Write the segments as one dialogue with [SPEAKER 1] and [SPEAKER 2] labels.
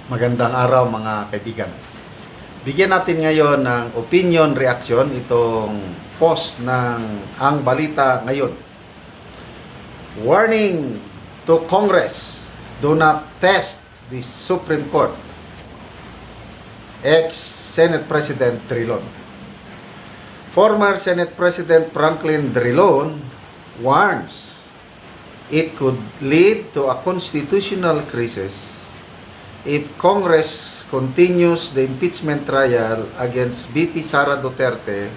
[SPEAKER 1] Magandang araw mga kaibigan. Bigyan natin ngayon ng opinion reaction itong post ng Ang Balita Ngayon. Warning to Congress, do not test the Supreme Court. Ex-Senate President Drilon. Former Senate President Franklin Drilon warns it could lead to a constitutional crisis if Congress continues the impeachment trial against VP Sara Duterte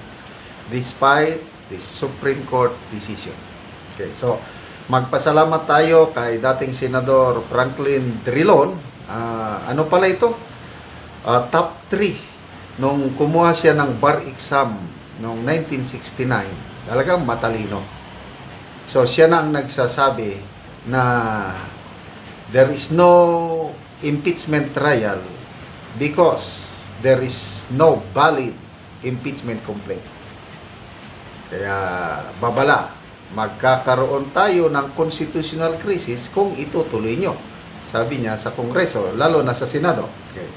[SPEAKER 1] despite the Supreme Court decision. Okay, so magpasalamat tayo kay dating Senador Franklin Drilon. Ano pala ito? Top 3 nung kumuha siya ng bar exam noong 1969. Talagang matalino. So siya na ang nagsasabi na there is no impeachment trial because there is no valid impeachment complaint. Kaya babala, magkakaroon tayo ng constitutional crisis kung itutuloy nyo. Sabi niya sa Kongreso, lalo na sa Senado. Okay.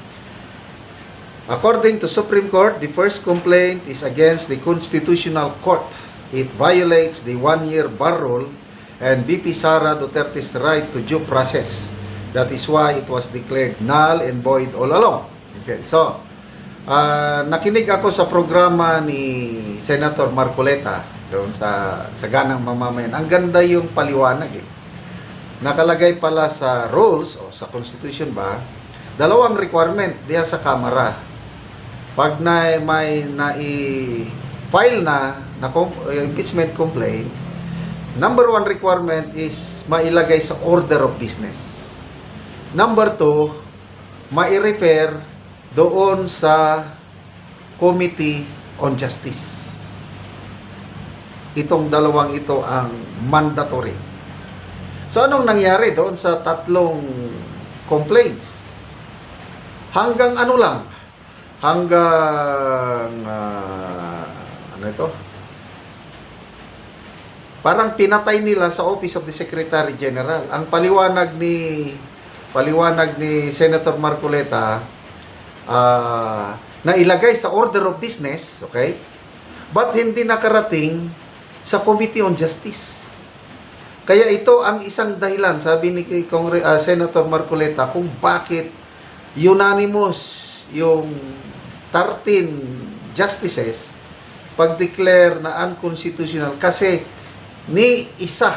[SPEAKER 1] According to Supreme Court, the first complaint is against the Constitutional Court. It violates the one-year bar rule and VP Sara Duterte's right to due process. That is why it was declared null and void all along. Okay, so, nakinig ako sa programa ni Senator Marcoleta doon sa Ganang Mamamayan. Ang ganda yung paliwanag eh. Nakalagay pala sa rules o sa Constitution ba, dalawang requirement diya sa Kamara. Pag may na-file na impeachment complaint, number 1 requirement is mailagay sa order of business. Number 2, mai-refer doon sa Committee on Justice. Itong dalawang ito ang mandatory. So anong nangyari doon sa tatlong complaints? Hanggang ano lang? Hanggang ano ito? Parang pinatay nila sa Office of the Secretary General. Ang paliwanag ni Senator Marcoleta na ilagay sa order of business, okay? But hindi nakarating sa Committee on Justice. Kaya ito ang isang dahilan, sabi ni Senator Marcoleta, kung bakit unanimous yung 13 justices pag-declare na unconstitutional kasi ni isa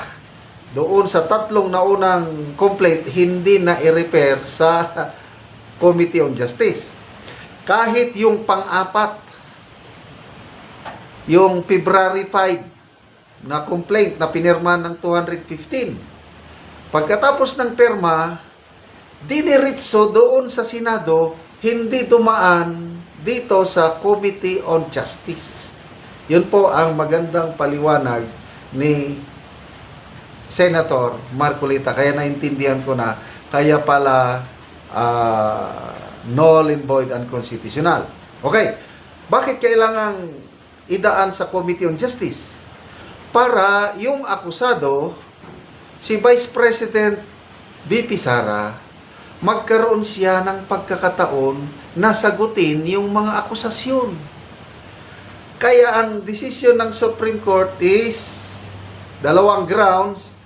[SPEAKER 1] doon sa tatlong naunang complaint, hindi na i-repair sa Committee on Justice. Kahit yung pang-apat, yung February 5 na complaint na pinirma ng 215. Pagkatapos ng perma, diniritso doon sa Senado, hindi dumaan dito sa Committee on Justice. Yun po ang magandang paliwanag ni Senator Marcoleta. Kaya naintindihan ko na kaya pala null and void unconstitutional. Okay, bakit kailangang idaan sa Committee on Justice? Para yung akusado, si Vice President VP Sara, magkaroon siya ng pagkakataon na sagutin yung mga akusasyon. Kaya ang desisyon ng Supreme Court is dalawang grounds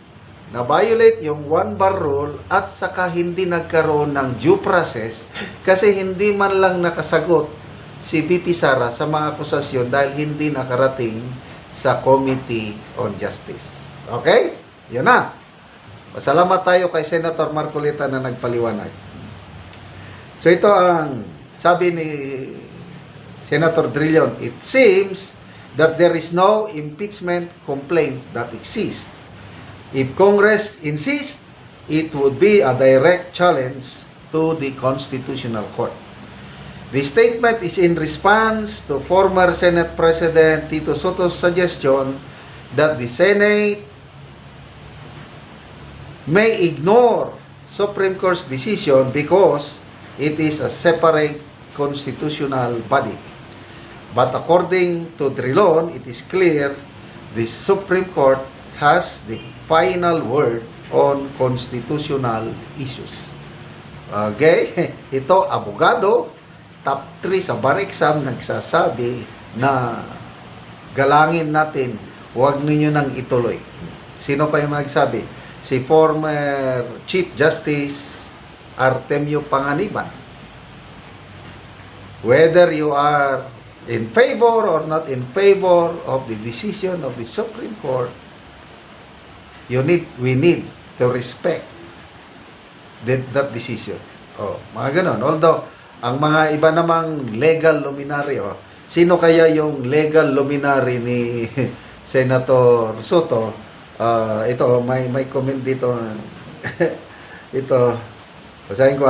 [SPEAKER 1] na violate yung one bar rule at saka hindi nagkaroon ng due process kasi hindi man lang nakasagot si VP Sara sa mga akusasyon dahil hindi nakarating sa Committee on Justice. Okay? Yun na. Pasalamat tayo kay Senator Marcoleta na nagpaliwanag. So ito ang sabi ni Senator Drilon, it seems that there is no impeachment complaint that exists. If Congress insists, it would be a direct challenge to the Constitutional Court. The statement is in response to former Senate President Tito Sotto's suggestion that the Senate may ignore Supreme Court's decision because it is a separate constitutional body. But according to Drilon, it is clear the Supreme Court has the final word on constitutional issues. Okay? Ito, abogado, top 3 sa bar exam, nagsasabi na galangin natin, huwag ninyo nang ituloy. Sino pa yung nagsabi? Si former Chief Justice Artemio Panganiban. Whether you are in favor or not in favor of the decision of the Supreme Court, we need to respect that decision. Mga ganon. Although, ang mga iba namang legal luminary, sino kaya yung legal luminary ni Senator Soto? Ito, may comment dito. Ito, basahin ko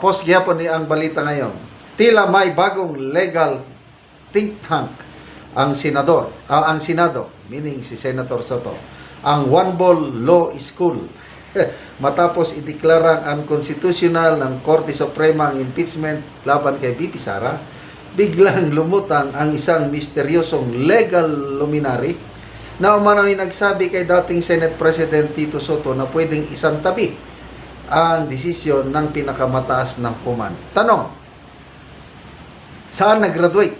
[SPEAKER 1] post gyapon ni ang balita ngayon. Tila may bagong legal think tank ang Senado, meaning si Senator Soto, ang One Ball Law School. Matapos ideklarang unconstitutional ng Korte Suprema ang impeachment laban kay BP Sara, biglang lumutang ang isang misteryosong legal luminary na umano'y nagsabi kay dating Senate President Tito Soto na pwedeng isantabi ang desisyon ng pinakamataas na hukuman. Tanong, saan nag-graduate?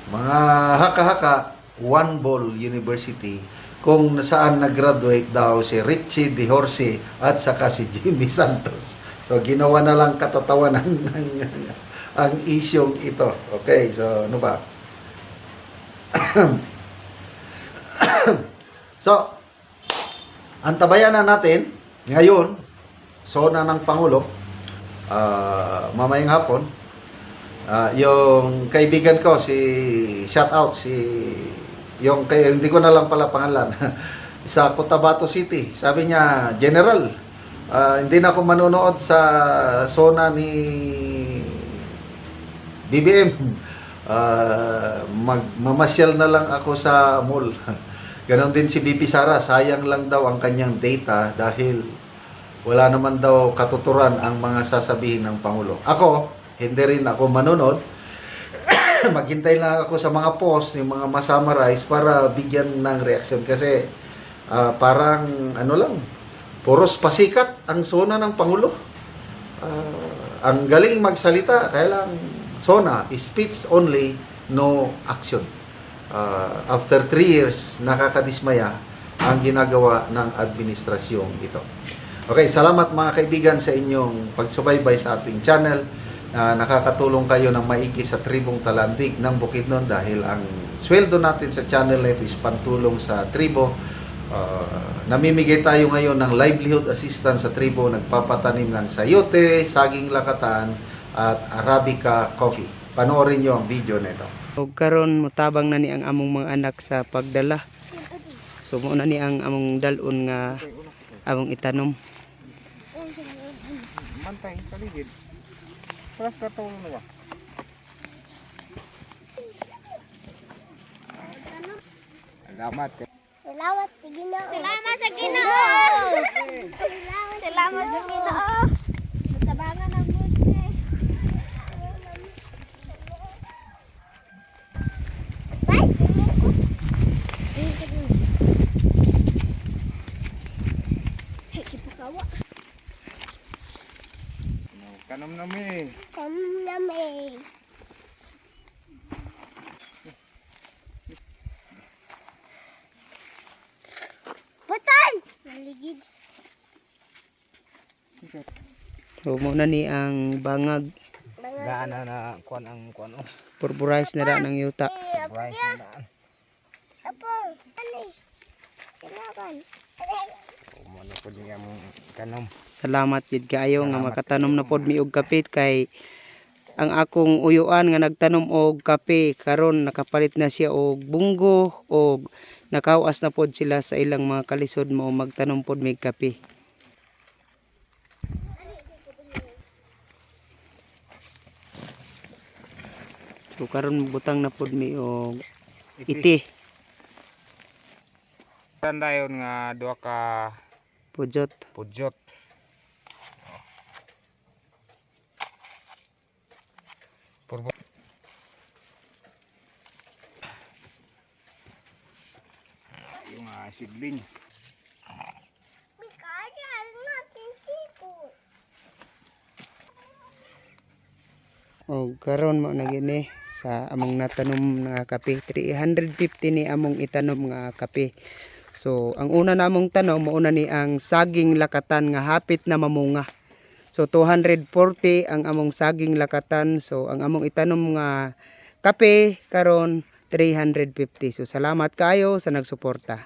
[SPEAKER 1] Mga haka-haka, One Ball University, kung saan nag-graduate daw si Richie De Horsi at saka si Jimmy Santos. So, ginawa na lang katatawanan ang isyong ito. Okay, so ano ba? So, antabayan na natin ngayon, sona ng Pangulo, mamayang hapon, yung kaibigan ko, shout out, hindi ko na lang pala pangalan, sa Cotabato City. Sabi niya, General, hindi na ako manonood sa sona ni BBM. Mamasyal na lang ako sa mall. Ganon din si BP Sara, sayang lang daw ang kanyang data dahil wala naman daw katuturan ang mga sasabihin ng Pangulo. Ako, hindi rin ako manonood. Maghintay lang ako sa mga post, yung mga masummarize para bigyan ng reaksyon. Kasi parang lang, puros pasikat ang sona ng Pangulo. Ang galing magsalita, kaya lang sona, speech only, no action. After 3 years, nakakadismaya ang ginagawa ng administrasyong ito. Okay, salamat mga kaibigan sa inyong pagsubaybay sa ating channel. Nakakatulong kayo ng maigi sa tribong Talandig ng Bukidnon dahil ang sweldo natin sa channel na ito is pantulong sa tribo. Namimigay tayo ngayon ng livelihood assistance sa tribo, nagpapatanim ng sayote, saging lakatan at Arabica coffee. Panoorin nyo ang video nito.
[SPEAKER 2] Og karon mutabang na ni ang among mga anak sa pagdala. So mo na ni ang among dalon nga among itanom.
[SPEAKER 3] Mantay paligid. Plus katong na ba? Salamat.
[SPEAKER 4] Salamat sa Ginoo. Salamat sa Ginoo. Salamat sa Ginoo. Tabangan ang buti. Bye. Hey, sipakawa.
[SPEAKER 3] Kanom na mi.
[SPEAKER 4] Kamname. Patay! Maligid.
[SPEAKER 2] So mo na ni ang bangag.
[SPEAKER 3] Gaan na kuan ang kuan.
[SPEAKER 2] Purpurize na ra ng yuta.
[SPEAKER 3] Rice na daan.
[SPEAKER 4] Apo, ani? Kailangan.
[SPEAKER 3] Umano po niya mong kanom.
[SPEAKER 2] Salamat jud kaayo nga makatanom na pod mi og kape kay ang akong uyuan nga nagtanom og kape karon nakapalit na siya og bunggo og nakawas na pod sila sa ilang mga kalisod mo magtanom pod mig kape. So karon butang na pod mi og iti
[SPEAKER 3] Tandayon nga duha ka
[SPEAKER 2] pujot.
[SPEAKER 3] pudyot. Purbo. Yung sidling.
[SPEAKER 2] O karon mo na gini sa among natanom nga kape. 350 ni among itanom nga kape. So ang una namong tanom mauna ni ang saging lakatan nga hapit na mamunga. So 240 ang among saging lakatan. So ang among itanom nga kape karon 350. So salamat kayo sa nagsuporta.